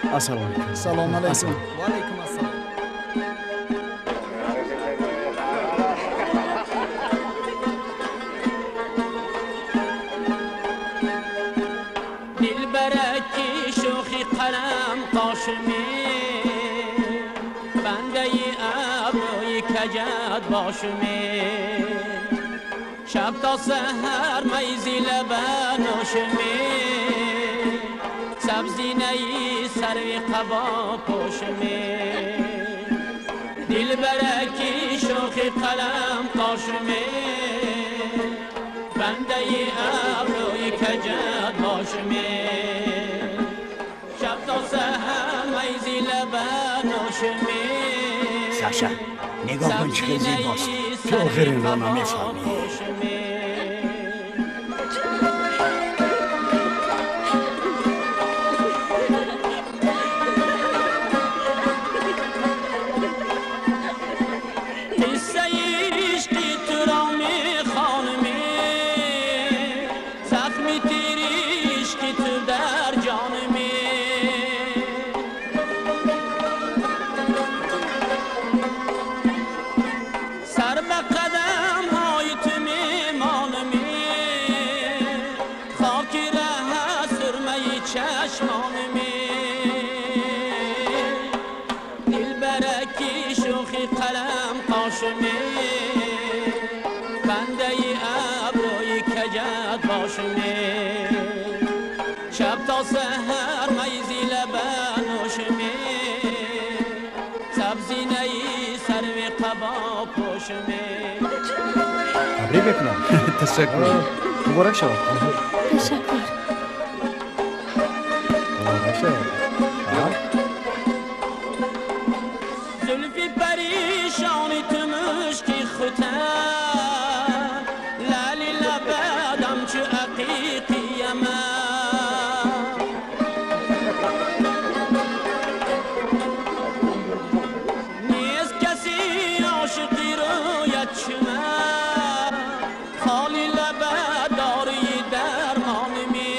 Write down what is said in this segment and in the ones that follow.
السلام علیکم. سلام علیکم. و علیکم السلام. دلبرکی شوخی قلم قاشمی بنده ابروی کجت باشمی شب تا سحر میزی لبنوشمی سبزی نی سروی قبا پوشمی دلبرکی شوخی قلم قاشمی بنده ابروی کجت باشمی شب تا سحر میزی لبنوشمی ساشا نگاه کن چه زیباست. تو آخرین را نمیفهمی. بنده ابروی کجت باشمی شب تا سحر میزی لبنوشمی سبزی نی سروی قبا پوشمی. تبریک کنم. تشکر. مبارک شد. تشکر. مبارک شد. زلفی پریشانی تو مشکی خوتن لالی لبدم چو عقیقی من نیست کسی عاشقی رویت چمن خالی لبد داری درمانمی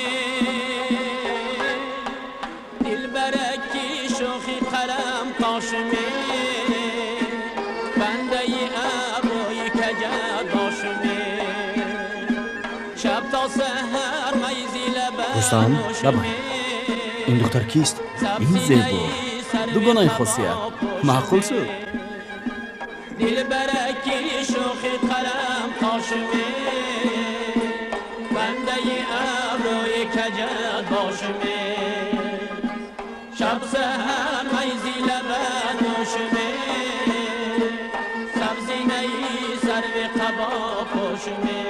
دلبرکی شوخی قلم قاشمی بنده ابروی کجت باشمی شب تا سحر میزی دوستان لبنوشمی این دختر کیست؟ این زیبا دوگانه خاصیت معقول شد. دلبرکی شوخی قلم قاشمی بنده ابروی کجت باشمی شب سحر میزی لبنوشمی سبزی نی سروی قبا پوشمی